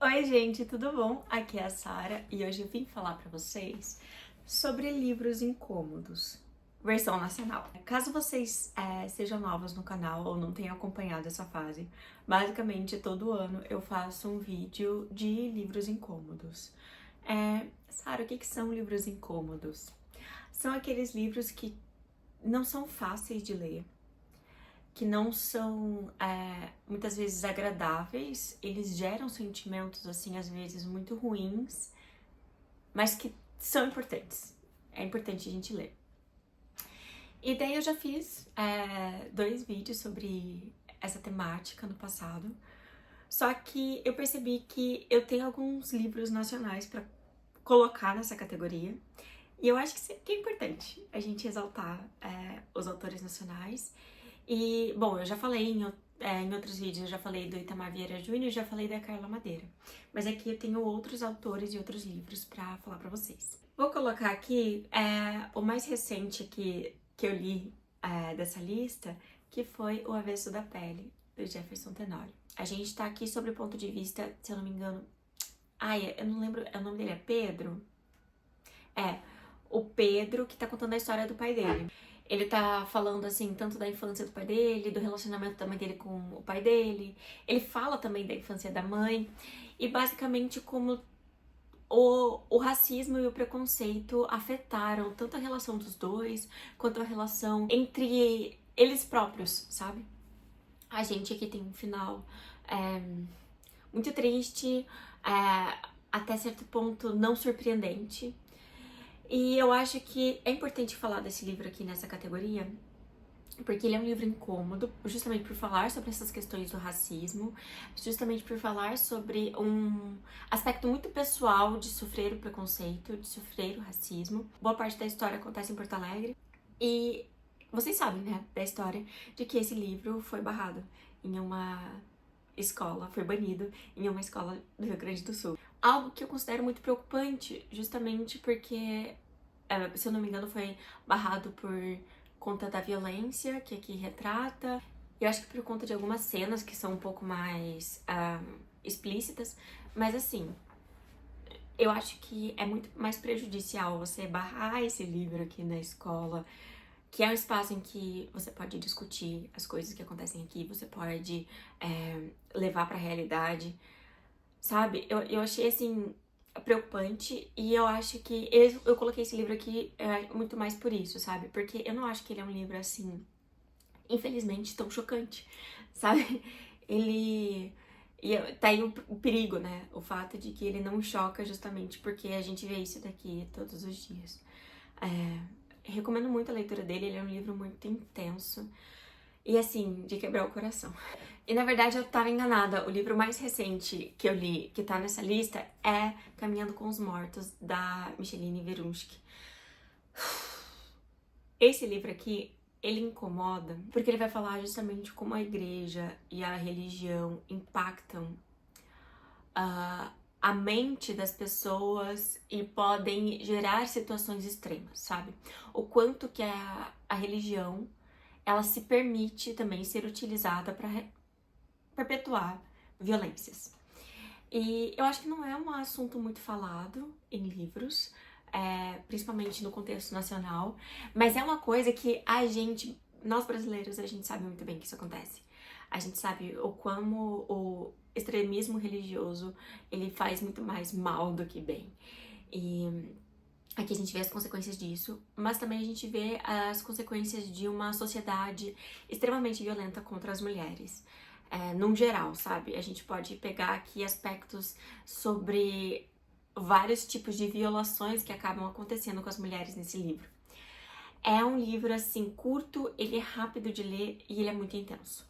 Oi, gente, tudo bom? Aqui é a Sara e hoje eu vim falar pra vocês sobre livros incômodos, versão nacional. Caso vocês sejam novos no canal ou não tenham acompanhado essa fase, basicamente todo ano eu faço um vídeo de livros incômodos. Sara, o que são livros incômodos? São aqueles livros que não são fáceis de ler, que não são muitas vezes agradáveis, eles geram sentimentos assim às vezes muito ruins, mas que são importantes. É importante a gente ler. E daí eu já fiz 2 vídeos sobre essa temática no passado, só que eu percebi que eu tenho alguns livros nacionais para colocar nessa categoria. E eu acho que é importante a gente exaltar os autores nacionais. E, bom, eu já falei em outros vídeos, eu já falei do Itamar Vieira Júnior, já falei da Carla Madeira. Mas aqui eu tenho outros autores e outros livros pra falar pra vocês. Vou colocar aqui o mais recente que eu li dessa lista, que foi O Avesso da Pele, do Jefferson Tenório. A gente tá aqui sobre o ponto de vista, se eu não me engano... eu não lembro, o nome dele é Pedro? O Pedro que tá contando a história do pai dele. Ele tá falando, assim, tanto da infância do pai dele, do relacionamento da mãe dele com o pai dele. Ele fala também da infância da mãe. E basicamente como o racismo e o preconceito afetaram tanto a relação dos dois, quanto a relação entre eles próprios, sabe? A gente aqui tem um final muito triste, até certo ponto não surpreendente. E eu acho que é importante falar desse livro aqui nessa categoria, porque ele é um livro incômodo, justamente por falar sobre essas questões do racismo, justamente por falar sobre um aspecto muito pessoal de sofrer o preconceito, de sofrer o racismo. Boa parte da história acontece em Porto Alegre e vocês sabem, né, da história de que esse livro foi barrado em uma escola, foi banido em uma escola do Rio Grande do Sul. Algo que eu considero muito preocupante, justamente porque, se eu não me engano, foi barrado por conta da violência que aqui retrata. Eu acho que por conta de algumas cenas que são um pouco mais explícitas, mas assim, eu acho que é muito mais prejudicial você barrar esse livro aqui na escola, que é um espaço em que você pode discutir as coisas que acontecem aqui, você pode levar pra realidade, sabe? Eu achei, assim, preocupante e eu acho que eu coloquei esse livro aqui muito mais por isso, sabe? Porque eu não acho que ele é um livro, assim, infelizmente, tão chocante, sabe? Ele... tá aí o perigo, né? O fato de que ele não choca justamente porque a gente vê isso daqui todos os dias. Recomendo muito a leitura dele, ele é um livro muito intenso e, assim, de quebrar o coração. E, na verdade, eu tava enganada. O livro mais recente que eu li, que tá nessa lista, é Caminhando com os Mortos, da Micheline Verunski. Esse livro aqui, ele incomoda porque ele vai falar justamente como a igreja e a religião impactam a mente das pessoas e podem gerar situações extremas, sabe? O quanto que a religião, ela se permite também ser utilizada para perpetuar violências. E eu acho que não é um assunto muito falado em livros, principalmente no contexto nacional, mas é uma coisa que nós brasileiros, a gente sabe muito bem que isso acontece. A gente sabe o como o extremismo religioso, ele faz muito mais mal do que bem. E aqui a gente vê as consequências disso, mas também a gente vê as consequências de uma sociedade extremamente violenta contra as mulheres. Num geral, sabe? A gente pode pegar aqui aspectos sobre vários tipos de violações que acabam acontecendo com as mulheres nesse livro. É um livro, assim, curto, ele é rápido de ler e ele é muito intenso.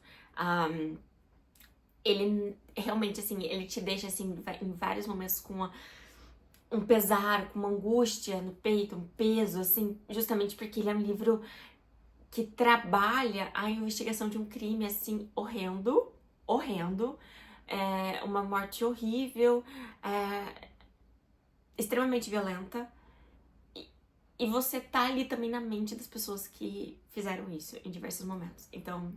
Ele realmente, assim, ele te deixa, assim, em vários momentos com um pesar, com uma angústia no peito, um peso, assim, justamente porque ele é um livro que trabalha a investigação de um crime, assim, horrendo, uma morte horrível, extremamente violenta, e você tá ali também na mente das pessoas que fizeram isso em diversos momentos. Então,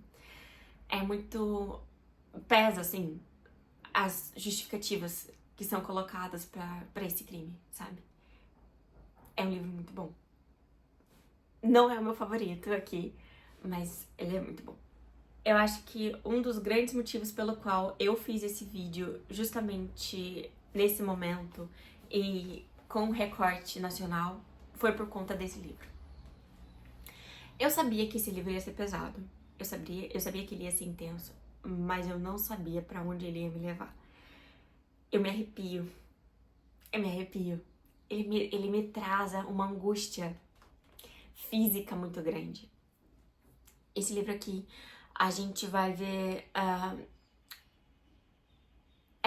é muito... pesa, assim, as justificativas que são colocadas pra esse crime, sabe? É um livro muito bom. Não é o meu favorito aqui, mas ele é muito bom. Eu acho que um dos grandes motivos pelo qual eu fiz esse vídeo justamente nesse momento e com recorte nacional foi por conta desse livro. Eu sabia que esse livro ia ser pesado, eu sabia que ele ia ser intenso, mas eu não sabia pra onde ele ia me levar. Eu me arrepio. Ele me traz uma angústia física muito grande. Esse livro aqui, a gente vai ver a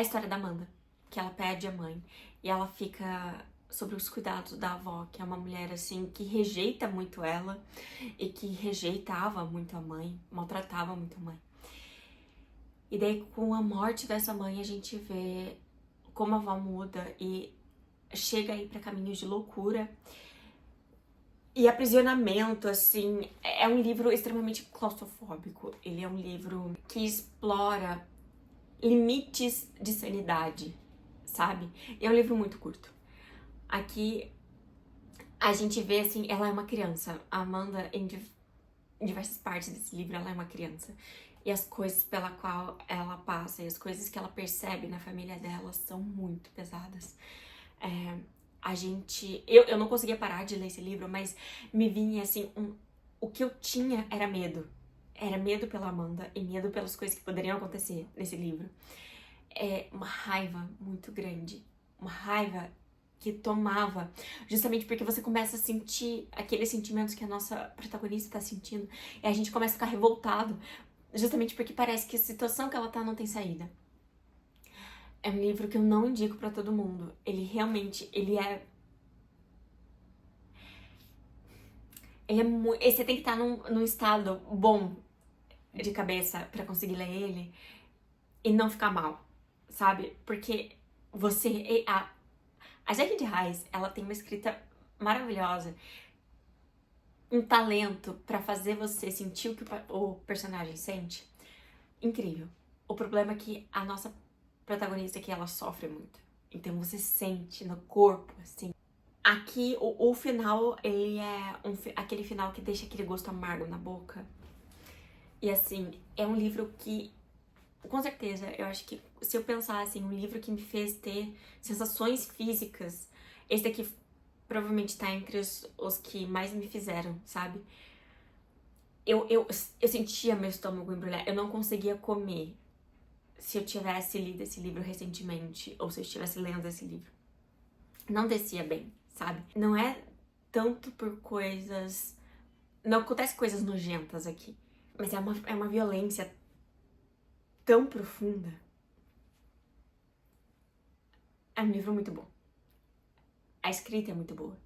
história da Amanda, que ela perde a mãe e ela fica sobre os cuidados da avó, que é uma mulher assim que rejeita muito ela e que rejeitava muito a mãe, maltratava muito a mãe. E daí com a morte dessa mãe a gente vê como a avó muda e chega aí pra caminhos de loucura e aprisionamento, assim. É um livro extremamente claustrofóbico. Ele é um livro que explora limites de sanidade, sabe? E é um livro muito curto. Aqui a gente vê, assim, ela é uma criança. A Amanda, em diversas partes desse livro, ela é uma criança. E as coisas pela qual ela passa e as coisas que ela percebe na família dela são muito pesadas. Eu não conseguia parar de ler esse livro, mas me vinha assim, o que eu tinha era medo. Era medo pela Amanda e medo pelas coisas que poderiam acontecer nesse livro. É uma raiva muito grande, uma raiva que tomava, justamente porque você começa a sentir aqueles sentimentos que a nossa protagonista tá sentindo, e a gente começa a ficar revoltado, justamente porque parece que a situação que ela tá não tem saída. É um livro que eu não indico pra todo mundo. Ele realmente, você tem que estar num estado bom de cabeça pra conseguir ler ele e não ficar mal, sabe? Porque a Jackie de Reis, ela tem uma escrita maravilhosa, um talento pra fazer você sentir o que o personagem sente. Incrível. O problema é que a nossa protagonista aqui, ela sofre muito. Então você sente no corpo, assim. Aqui, o final, ele é aquele final que deixa aquele gosto amargo na boca. E assim, é um livro que, com certeza, eu acho que se eu pensar assim, um livro que me fez ter sensações físicas, esse daqui provavelmente tá entre os que mais me fizeram, sabe? Eu sentia meu estômago embrulhar, eu não conseguia comer se eu tivesse lido esse livro recentemente, ou se eu estivesse lendo esse livro. Não descia bem, sabe? Não é tanto por coisas... Não acontece coisas nojentas aqui, mas é uma violência tão profunda. É um livro muito bom. A escrita é muito boa.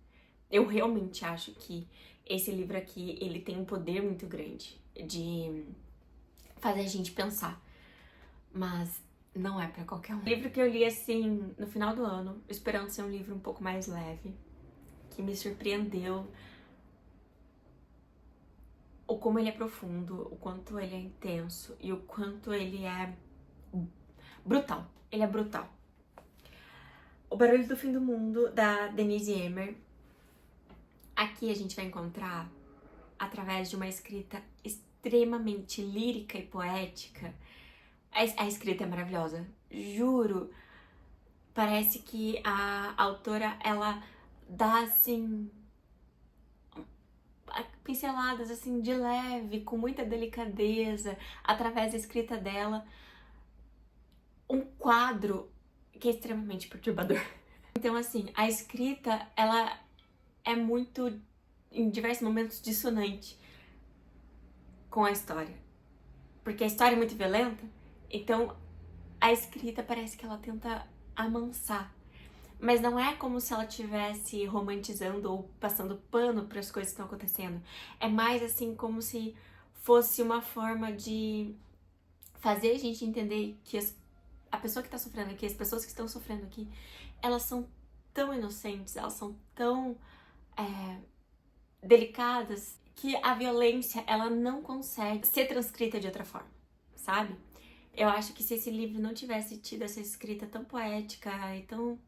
Eu realmente acho que esse livro aqui, ele tem um poder muito grande de fazer a gente pensar. Mas não é pra qualquer um. Livro que eu li, assim, no final do ano, esperando ser um livro um pouco mais leve, que me surpreendeu o como ele é profundo, o quanto ele é intenso e o quanto ele é brutal. Ele é brutal. O Barulho do Fim do Mundo, da Denise Emmer. Aqui a gente vai encontrar, através de uma escrita extremamente lírica e poética, a escrita é maravilhosa, juro. Parece que a autora, ela dá, assim, pinceladas, assim, de leve, com muita delicadeza, através da escrita dela, um quadro que é extremamente perturbador. Então, assim, a escrita, ela é muito, em diversos momentos, dissonante com a história. Porque a história é muito violenta, então a escrita parece que ela tenta amansar. Mas não é como se ela estivesse romantizando ou passando pano para as coisas que estão acontecendo. É mais assim como se fosse uma forma de fazer a gente entender que a pessoa que está sofrendo aqui, as pessoas que estão sofrendo aqui, elas são tão inocentes, elas são tão delicadas, que a violência, ela não consegue ser transcrita de outra forma, sabe? Eu acho que se esse livro não tivesse tido essa escrita tão poética e tão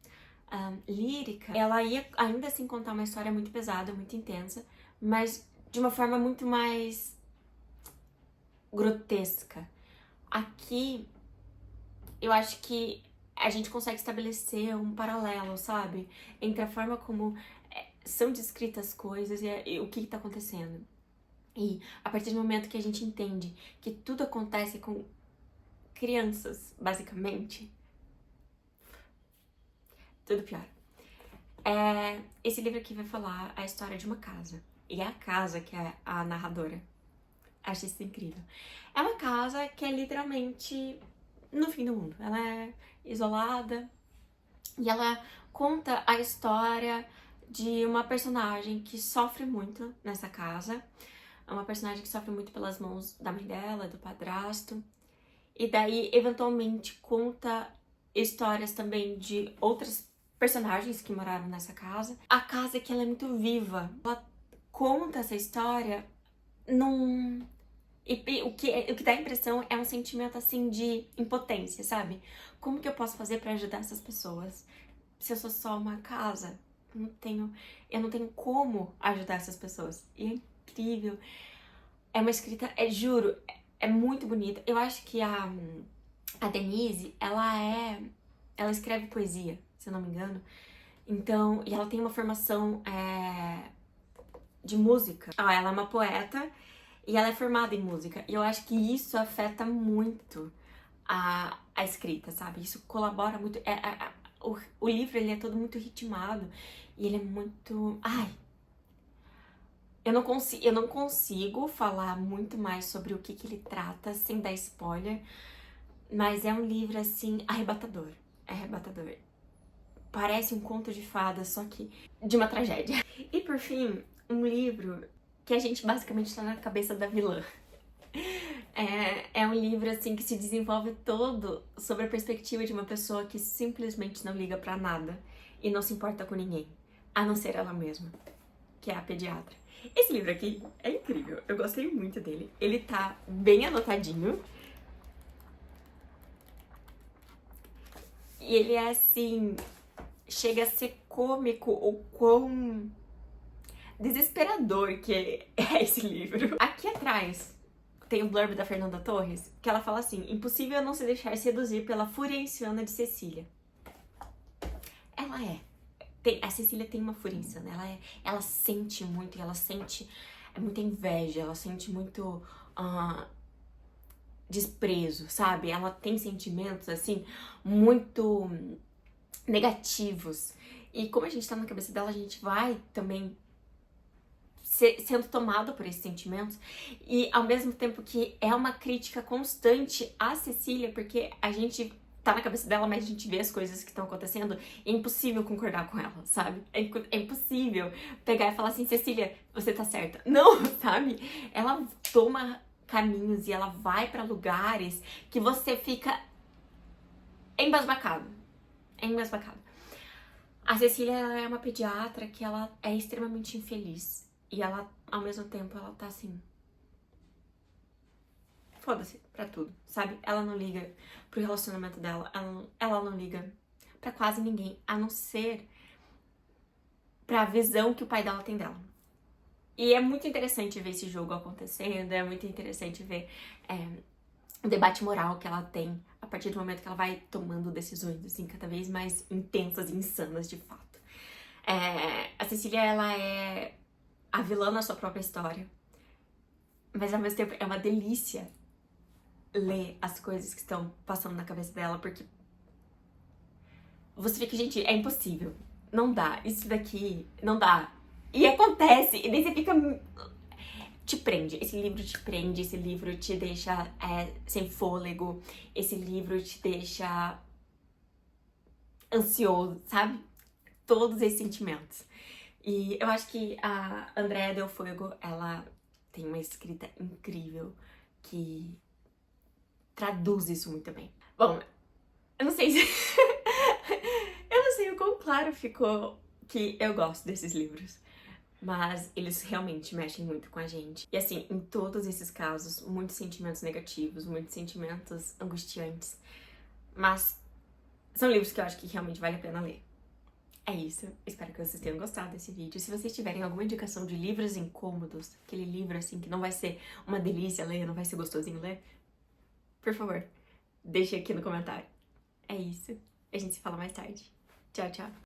lírica, ela ia ainda assim contar uma história muito pesada, muito intensa, mas de uma forma muito mais grotesca. Aqui, eu acho que a gente consegue estabelecer um paralelo, sabe? Entre a forma como são descritas coisas e o que tá acontecendo. E a partir do momento que a gente entende que tudo acontece com crianças, basicamente, tudo pior. Esse livro aqui vai falar a história de uma casa. E é a casa que é a narradora. Acho isso incrível. É uma casa que é literalmente no fim do mundo. Ela é isolada e ela conta a história de uma personagem que sofre muito nessa casa. É uma personagem que sofre muito pelas mãos da mãe dela, do padrasto. E daí, eventualmente, conta histórias também de outras personagens que moraram nessa casa. A casa que ela é muito viva. Ela conta essa história num... E o que dá a impressão é um sentimento, assim, de impotência, sabe? Como que eu posso fazer pra ajudar essas pessoas? Se eu sou só uma casa, eu não tenho como ajudar essas pessoas. E é incrível. É uma escrita, juro, é muito bonita. Eu acho que a Denise, ela escreve poesia, se eu não me engano. Então, e ela tem uma formação de música. Ela é uma poeta e ela é formada em música. E eu acho que isso afeta muito a escrita, sabe? Isso colabora muito. O livro, ele é todo muito ritmado e ele é muito... Eu não consigo falar muito mais sobre o que ele trata sem dar spoiler, mas é um livro, assim, arrebatador. É arrebatador. Parece um conto de fadas, só que de uma tragédia. E por fim, um livro que a gente basicamente tá na cabeça da vilã. É um livro, assim, que se desenvolve todo sobre a perspectiva de uma pessoa que simplesmente não liga pra nada e não se importa com ninguém, a não ser ela mesma, que é a pediatra. Esse livro aqui é incrível, eu gostei muito dele. Ele tá bem anotadinho. E ele é assim, chega a ser cômico o quão desesperador que é esse livro. Aqui atrás tem o blurb da Fernanda Torres, que ela fala assim: impossível não se deixar seduzir pela fúria insana de Cecília. Ela é. A Cecília tem uma fúria insana, ela sente muito, ela sente muita inveja, ela sente muito desprezo, sabe? Ela tem sentimentos, assim, muito negativos. E como a gente tá na cabeça dela, a gente vai também sendo tomado por esses sentimentos. E ao mesmo tempo que é uma crítica constante à Cecília, porque a gente tá na cabeça dela, mas a gente vê as coisas que estão acontecendo, é impossível concordar com ela, sabe? É impossível pegar e falar assim: Cecília, você tá certa. Não, sabe? Ela toma caminhos e ela vai pra lugares que você fica embasbacado. É embasbacado. A Cecília, ela é uma pediatra que ela é extremamente infeliz. E ela, ao mesmo tempo, ela tá assim... foda-se pra tudo, sabe? Ela não liga pro relacionamento dela, ela não liga pra quase ninguém, a não ser pra visão que o pai dela tem dela. E é muito interessante ver esse jogo acontecendo, é muito interessante ver o debate moral que ela tem a partir do momento que ela vai tomando decisões, assim, cada vez mais intensas e insanas, de fato. A Cecília, ela é a vilã na sua própria história, mas ao mesmo tempo é uma delícia ler as coisas que estão passando na cabeça dela, porque você fica, gente, é impossível, não dá, isso daqui não dá. E acontece, e daí você fica... te prende, esse livro te deixa sem fôlego, esse livro te deixa ansioso, sabe? Todos esses sentimentos. E eu acho que a Andrea Del Fuego, ela tem uma escrita incrível que traduz isso muito bem. Bom, eu não sei se... eu não sei o quão claro ficou que eu gosto desses livros, mas eles realmente mexem muito com a gente. E assim, em todos esses casos, muitos sentimentos negativos, muitos sentimentos angustiantes, mas são livros que eu acho que realmente vale a pena ler. É isso, espero que vocês tenham gostado desse vídeo. Se vocês tiverem alguma indicação de livros incômodos, aquele livro assim que não vai ser uma delícia ler, não vai ser gostosinho ler, por favor, deixe aqui no comentário. É isso, a gente se fala mais tarde. Tchau, tchau.